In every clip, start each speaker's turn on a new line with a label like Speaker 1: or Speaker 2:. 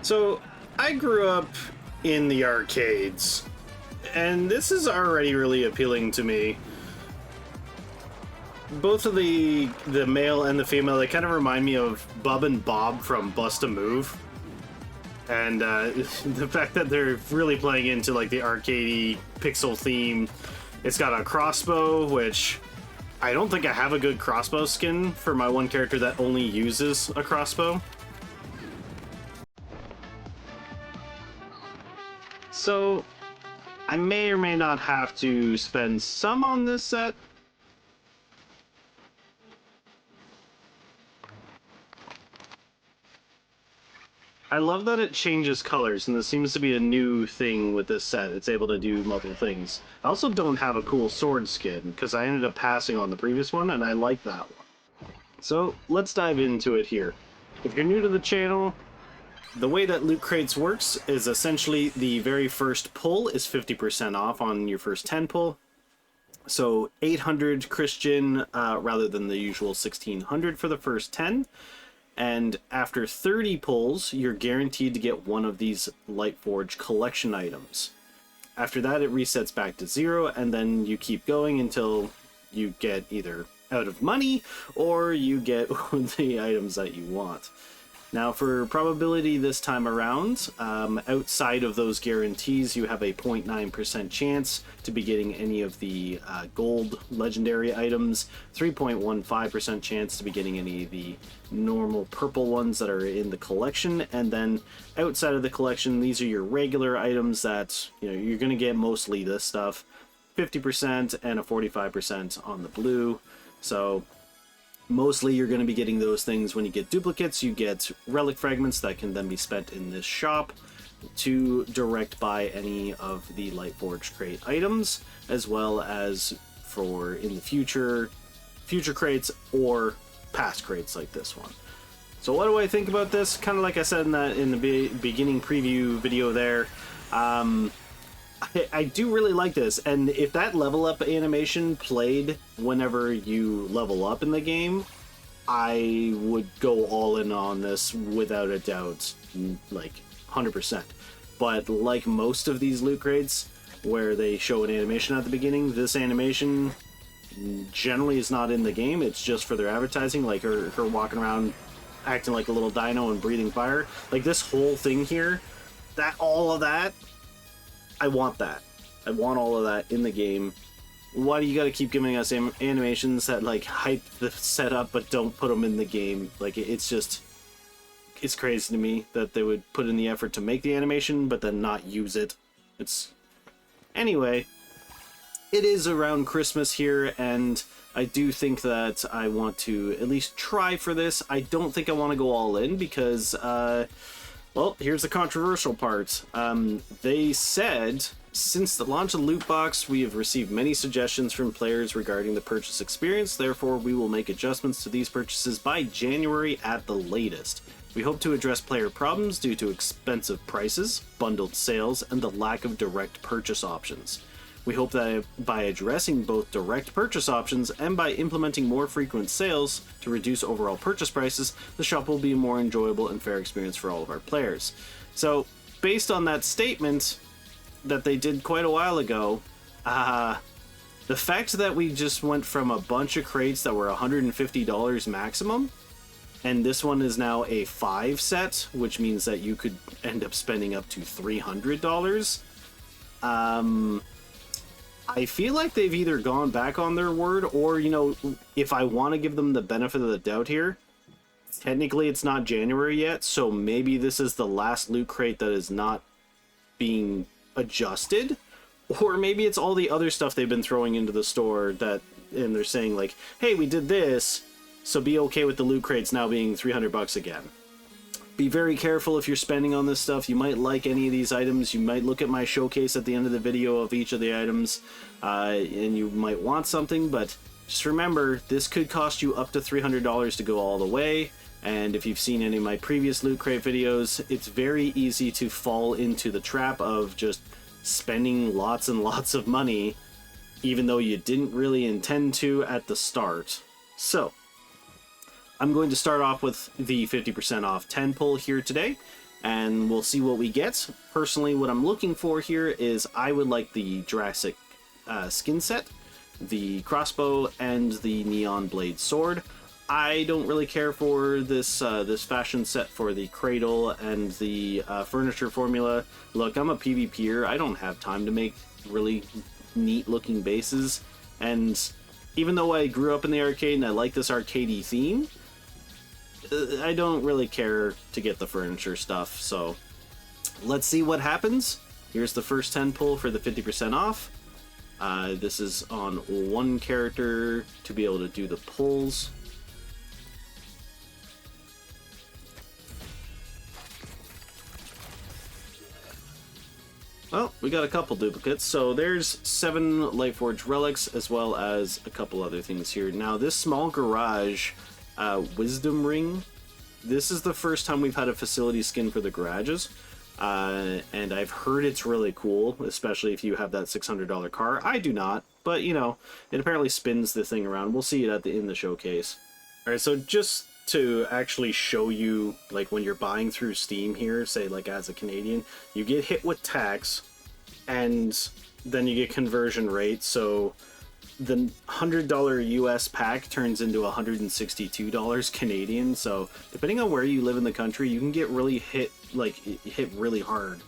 Speaker 1: So, I grew up in the arcades, and this is already really appealing to me. Both of the male and the female, they kind of remind me of Bub and Bob from Bust a Move. And the fact that they're really playing into like the arcadey pixel theme. It's got a crossbow, which I don't think I have a good crossbow skin for my one character that only uses a crossbow. So, I may or may not have to spend some on this set. I love that it changes colors, and this seems to be a new thing with this set. It's able to do multiple things. I also don't have a cool sword skin, because I ended up passing on the previous one, and I like that one. So, let's dive into it here. If you're new to the channel, the way that Loot Crates works is essentially the very first pull is 50% off on your first 10 pull. So 800 Christian rather than the usual 1600 for the first 10. And after 30 pulls, you're guaranteed to get one of these Lightforge collection items. After that, it resets back to 0, and then you keep going until you get either out of money or you get the items that you want. Now, for probability this time around, outside of those guarantees, you have a 0.9% chance to be getting any of the gold legendary items, 3.15% chance to be getting any of the normal purple ones that are in the collection, and then outside of the collection, these are your regular items that you're going to get mostly this stuff, 50% and a 45% on the blue. So mostly you're going to be getting those things when you get duplicates. You get relic fragments that can then be spent in this shop to direct buy any of the Lightforge crate items, as well as for in the future crates or past crates like this one. So what do I think about this? Kind of like I said in the beginning preview video there, I do really like this, and if that level up animation played whenever you level up in the game, I would go all in on this without a doubt, like 100%. But like most of these loot crates, where they show an animation at the beginning, this animation generally is not in the game. It's just for their advertising, like her walking around acting like a little dino and breathing fire. Like this whole thing here, all of that, I want that. I want all of that in the game. Why do you gotta keep giving us animations that like hype the setup but don't put them in the game? Like it's crazy to me that they would put in the effort to make the animation but then not use it. Anyway, it is around Christmas here, and I do think that I want to at least try for this. I don't think I want to go all in because well, here's the controversial part. They said, since the launch of Loot Box, we have received many suggestions from players regarding the purchase experience. Therefore, we will make adjustments to these purchases by January at the latest. We hope to address player problems due to expensive prices, bundled sales, and the lack of direct purchase options. We hope that by addressing both direct purchase options and by implementing more frequent sales to reduce overall purchase prices, the shop will be a more enjoyable and fair experience for all of our players. So, based on that statement that they did quite a while ago, the fact that we just went from a bunch of crates that were $150 maximum, and this one is now a 5 set, which means that you could end up spending up to $300, I feel like they've either gone back on their word or, if I want to give them the benefit of the doubt here, technically it's not January yet, so maybe this is the last loot crate that is not being adjusted, or maybe it's all the other stuff they've been throwing into the store and they're saying like, hey, we did this, so be okay with the loot crates now being $300 again. Be very careful if you're spending on this stuff. You might like any of these items. You might look at my showcase at the end of the video of each of the items, and you might want something, but just remember, this could cost you up to $300 to go all the way, and if you've seen any of my previous Loot Crate videos, it's very easy to fall into the trap of just spending lots and lots of money, even though you didn't really intend to at the start. So, I'm going to start off with the 50% off 10 pull here today, and we'll see what we get. Personally, what I'm looking for here is I would like the Jurassic skin set, the crossbow, and the neon blade sword. I don't really care for this this fashion set for the cradle and the furniture formula. Look, I'm a PvPer. I don't have time to make really neat looking bases, and even though I grew up in the arcade and I like this arcadey theme, I don't really care to get the furniture stuff. So let's see what happens. Here's the first 10 pull for the 50% off. This is on one character to be able to do the pulls. Well, we got a couple duplicates, so there's 7 Lightforged relics as well as a couple other things here. Now, this small garage wisdom ring, this is the first time we've had a facility skin for the garages, and I've heard it's really cool, especially if you have that $600 car. I do not, but you know, it apparently spins the thing around. We'll see it in the showcase. All right, so just to actually show you, like, when you're buying through Steam here, say like as a Canadian, you get hit with tax and then you get conversion rate. So the $100 US pack turns into $162 Canadian. So depending on where you live in the country, you can get really hit really hard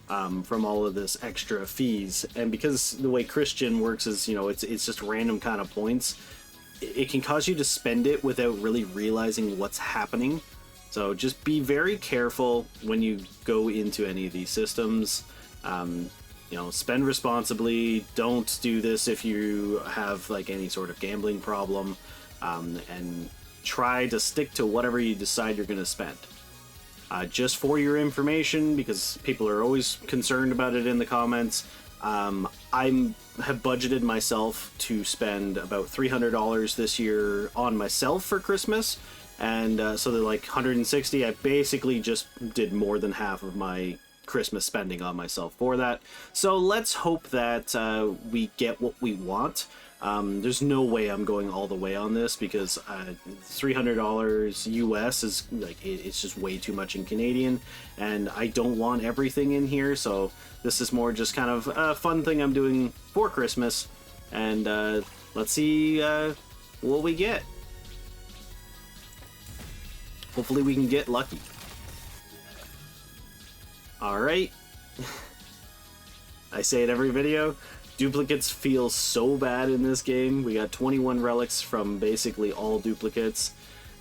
Speaker 1: from all of this extra fees. And because the way Christian works is, you know, it's just random kind of points, it can cause you to spend it without really realizing what's happening. So just be very careful when you go into any of these systems. You know, spend responsibly. Don't do this if you have like any sort of gambling problem, and try to stick to whatever you decide you're going to spend. Just for your information, because people are always concerned about it in the comments, I have budgeted myself to spend about $300 this year on myself for Christmas, and so they're like $160. I basically just did more than half of my Christmas spending on myself for that. So let's hope that we get what we want. There's no way I'm going all the way on this, because $300 US is like, it's just way too much in Canadian, and I don't want everything in here. So this is more just kind of a fun thing I'm doing for Christmas, and let's see what we get. Hopefully we can get lucky. All right. I say it every video. Duplicates feel so bad in this game. We got 21 relics from basically all duplicates.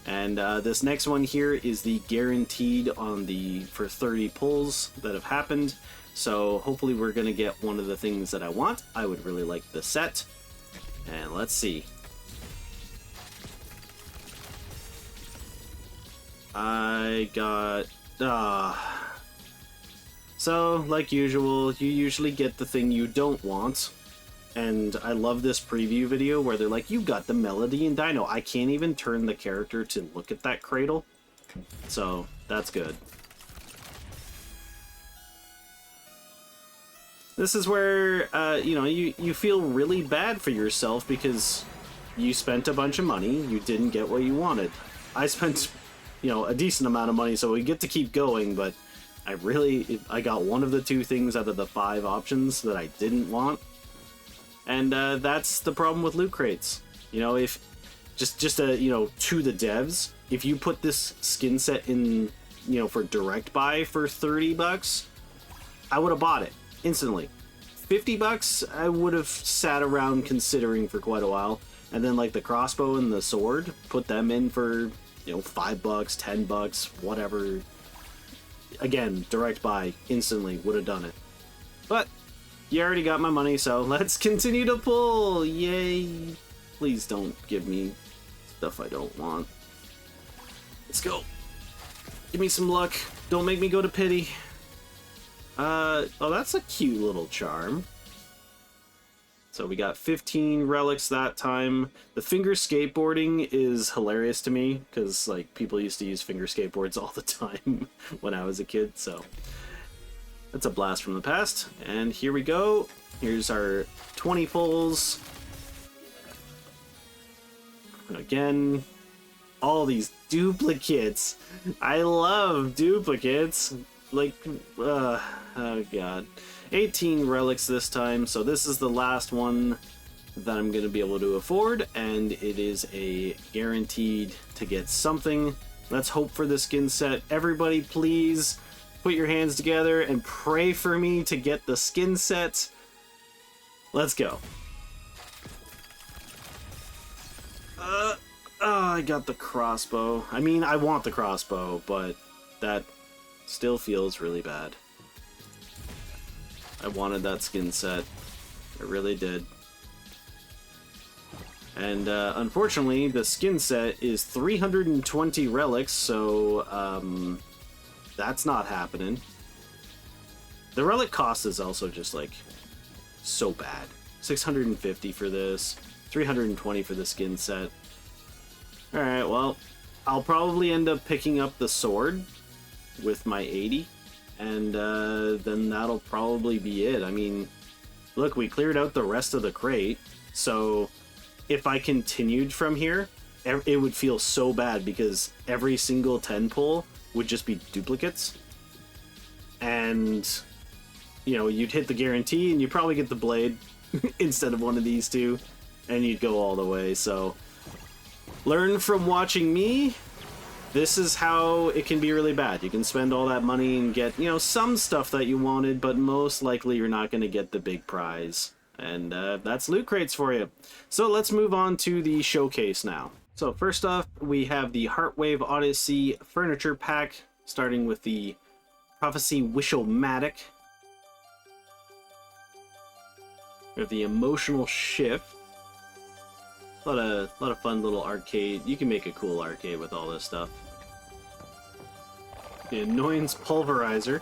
Speaker 1: And this next one here is the guaranteed for 30 pulls that have happened. So hopefully we're going to get one of the things that I want. I would really like the set. And let's see. I got... So, like usual, you usually get the thing you don't want. And I love this preview video where they're like, you got the Melody and Dino. I can't even turn the character to look at that cradle. So, that's good. This is where, you know, you feel really bad for yourself because you spent a bunch of money, you didn't get what you wanted. I spent, you know, a decent amount of money, so we get to keep going, but I got one of the 2 things out of the 5 options that I didn't want. And that's the problem with loot crates. You know, if you know, to the devs, if you put this skin set in, you know, for direct buy for $30, I would have bought it instantly. $50, I would have sat around considering for quite a while. And then like the crossbow and the sword, put them in for, you know, $5, $10, whatever. Again, direct buy, instantly would have done it. But you already got my money, so let's continue to pull. Yay. Please don't give me stuff I don't want. Let's go. Give me some luck. Don't make me go to pity. Oh, that's a cute little charm. So we got 15 relics that time. The finger skateboarding is hilarious to me because like people used to use finger skateboards all the time when I was a kid. So that's a blast from the past. And here we go. Here's our 20 pulls. Again, all these duplicates. I love duplicates. like, oh god. 18 relics this time, so this is the last one that I'm going to be able to afford, and it is a guaranteed to get something. Let's hope for the skin set. Everybody, please put your hands together and pray for me to get the skin set. Let's go. I got the crossbow. I mean, I want the crossbow, but that still feels really bad. I wanted that skin set. I really did. And unfortunately, the skin set is 320 relics, so that's not happening. The relic cost is also just like so bad. 650 for this, 320 for the skin set. Alright, well, I'll probably end up picking up the sword with my 80, and then that'll probably be it. I mean, look, we cleared out the rest of the crate, so if I continued from here, it would feel so bad because every single 10 pull would just be duplicates. And, you know, you'd hit the guarantee and you'd probably get the blade instead of one of these two, and you'd go all the way. So learn from watching me. This is how it can be really bad. You can spend all that money and get, you know, some stuff that you wanted, but most likely you're not going to get the big prize. And that's loot crates for you. So let's move on to the showcase now. So first off, we have the Heartwave Odyssey Furniture Pack, starting with the Prophecy Wish-o-matic. We have the Emotional Shift. A lot of fun little arcade. You can make a cool arcade with all this stuff. The Annoyance Pulverizer.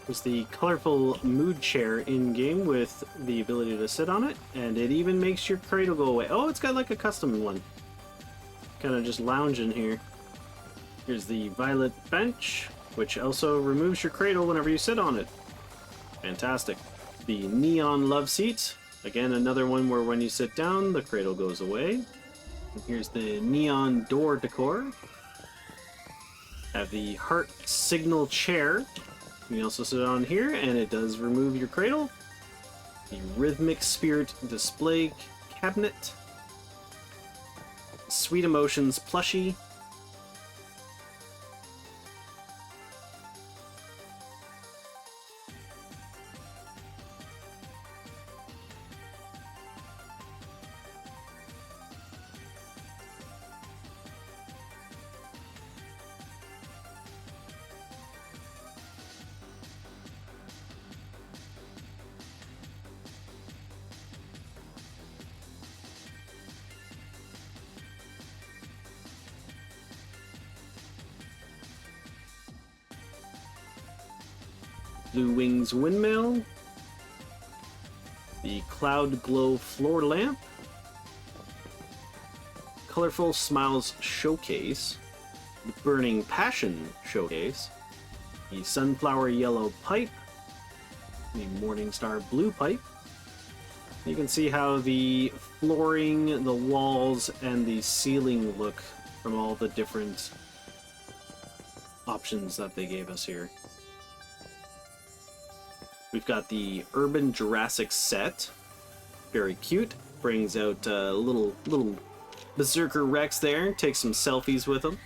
Speaker 1: There's the Colourful Mood Chair in-game with the ability to sit on it, and it even makes your cradle go away. Oh, it's got like a custom one. Kind of just lounge in here. Here's the Violet Bench, which also removes your cradle whenever you sit on it. Fantastic. The Neon Love Seat. Again, another one where when you sit down, the cradle goes away. And here's the Neon Door Decor. Have the Heart Signal Chair. You can also sit on here, and it does remove your cradle. The Rhythmic Spirit Display Cabinet. Sweet Emotions Plushie. Blue Wings Windmill, the Cloud Glow Floor Lamp, Colorful Smiles Showcase, the Burning Passion Showcase, the Sunflower Yellow Pipe, the Morningstar Blue Pipe. You can see how the flooring, the walls, and the ceiling look from all the different options that they gave us here. We've got the Urban Jurassic set. Very cute. Brings out little Berserker Rex there. Takes some selfies with him.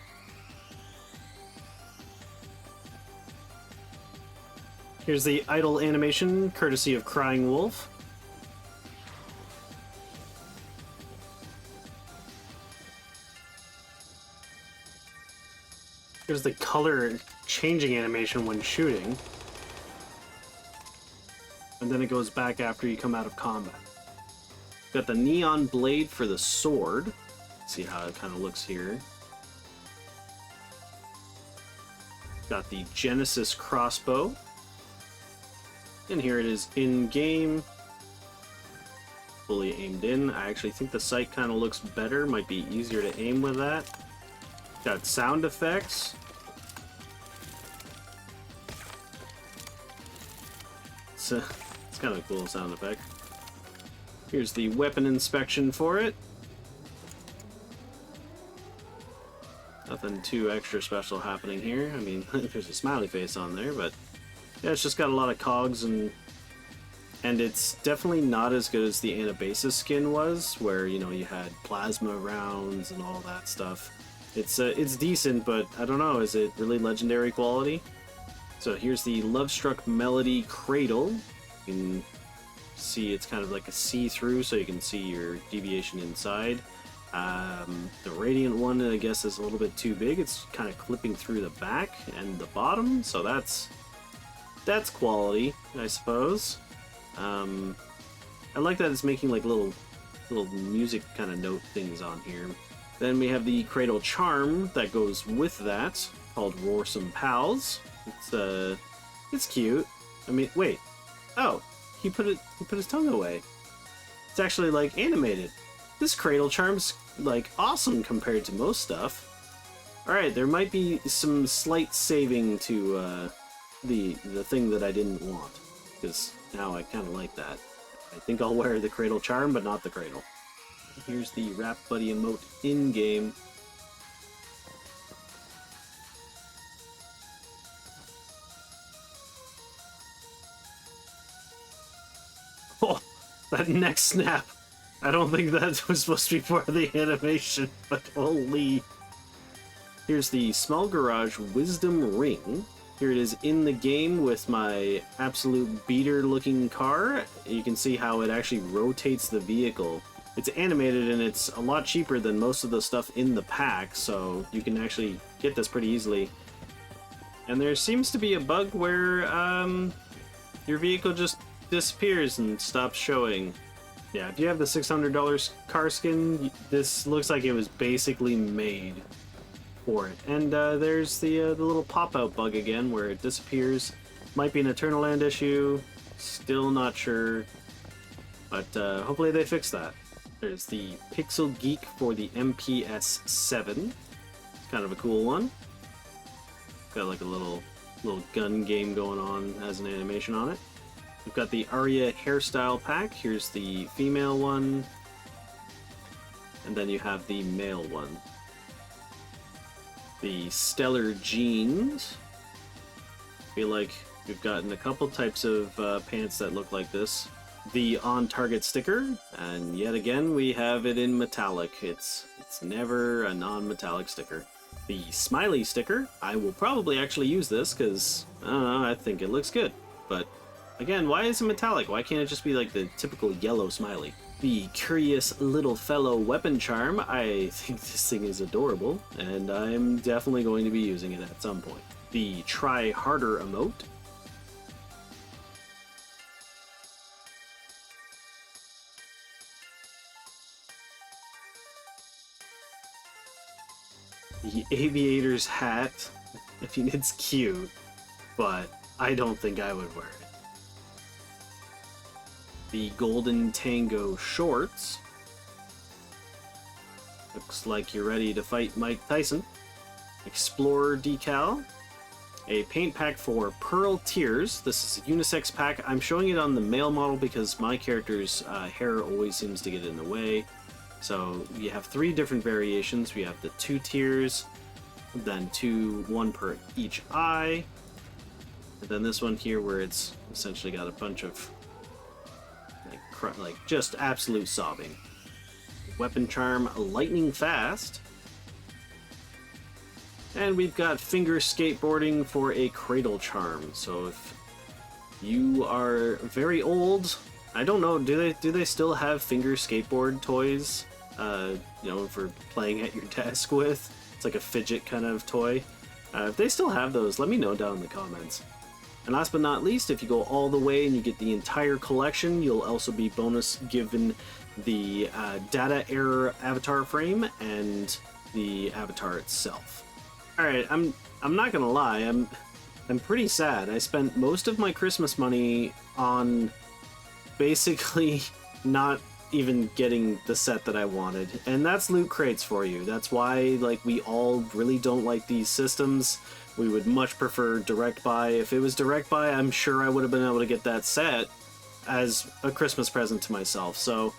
Speaker 1: Here's the idle animation, courtesy of Crying Wolf. Here's the color changing animation when shooting. And then it goes back after you come out of combat. Got the neon blade for the sword. See how it kind of looks here. Got the Genesis crossbow. And here it is in-game. Fully aimed in. I actually think the sight kind of looks better. Might be easier to aim with that. Got sound effects. It's kind of a cool sound effect. Here's the weapon inspection for it. Nothing too extra special happening here. I mean, there's a smiley face on there, but yeah, it's just got a lot of cogs, and it's definitely not as good as the Anabasis skin was, where, you know, you had plasma rounds and all that stuff. It's decent, but I don't know, is it really legendary quality? So here's the Lovestruck Melody Cradle. You can see it's kind of like a see-through, so you can see your deviation inside. The Radiant one, I guess, is a little bit too big. It's kind of clipping through the back and the bottom, so that's quality, I suppose. I like that it's making like little music kind of note things on here. Then we have the Cradle Charm that goes with that, called Roarsome Pals. It's cute. I mean, wait. Oh, he put his tongue away. It's actually like animated. This Cradle Charm's like awesome compared to most stuff. All right, there might be some slight saving to the thing that I didn't want, because now I kind of like that. I think I'll wear the Cradle Charm, but not the Cradle. Here's the Rap Buddy emote in-game. Oh, that neck snap! I don't think that was supposed to be part of the animation, but holy. Here's the Small Garage Wisdom Ring. Here it is in the game with my absolute beater-looking car. You can see how it actually rotates the vehicle. It's animated and it's a lot cheaper than most of the stuff in the pack, so you can actually get this pretty easily. And there seems to be a bug where your vehicle just disappears and stops showing. Yeah, if you have the $600 car skin, this looks like it was basically made for it. And there's the little pop-out bug again, where it disappears. Might be an Eternal Land issue, still not sure, but hopefully they fix that. There's the Pixel Geek for the MPS 7. It's kind of a cool one. Got like a little gun game going on, has an animation on it. We've got the Aria hairstyle pack. Here's the female one, and then you have the male one. The Stellar Jeans. Feel like we've gotten a couple types of pants that look like this. The On Target sticker, and yet again we have it in metallic. It's never a non-metallic sticker. The Smiley sticker, I will probably actually use this because, I don't know, I think it looks good. But again, why is it metallic? Why can't it just be like the typical yellow smiley? The Curious Little Fellow Weapon Charm, I think this thing is adorable, and I'm definitely going to be using it at some point. The Try Harder emote. The Aviator's hat. I mean, it's cute, but I don't think I would wear it. The Golden Tango shorts. Looks like you're ready to fight Mike Tyson. Explorer decal. A paint pack for Pearl Tears. This is a unisex pack. I'm showing it on the male model because my character's hair always seems to get in the way. So you have 3 different variations. We have the 2 tiers, then 1 per each eye, and then this one here where it's essentially got a bunch of like just absolute sobbing. Weapon charm lightning fast, and we've got finger skateboarding for a cradle charm. So if you are very old, I don't know, do they still have finger skateboard toys? You know, for playing at your desk with. It's like a fidget kind of toy. If they still have those, let me know down in the comments. And last but not least, if you go all the way and you get the entire collection, you'll also be bonus given the data error avatar frame and the avatar itself. Alright, I'm not gonna lie, I'm pretty sad. I spent most of my Christmas money on basically not even getting the set that I wanted, and that's loot crates for you. That's why, like, we all really don't like these systems. We would much prefer direct buy. If it was direct buy, I'm sure I would have been able to get that set as a Christmas present to myself. So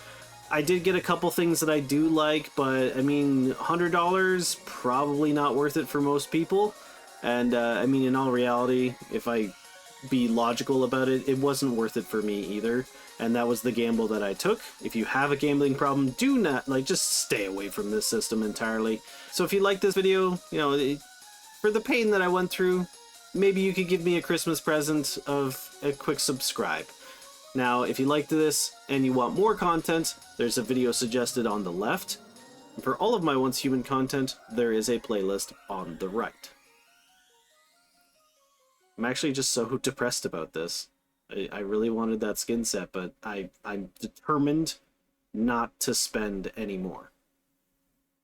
Speaker 1: I did get a couple things that I do like, but I mean, $100 probably not worth it for most people. And I mean, in all reality, if I be logical about it, it wasn't worth it for me either. And that was the gamble that I took. If you have a gambling problem, do not, like, just stay away from this system entirely. So if you like this video, you know, for the pain that I went through, maybe you could give me a Christmas present of a quick subscribe. Now, if you liked this and you want more content, there's a video suggested on the left. And for all of my Once Human content, there is a playlist on the right. I'm actually just so depressed about this. I really wanted that skin set, but I'm determined not to spend any more.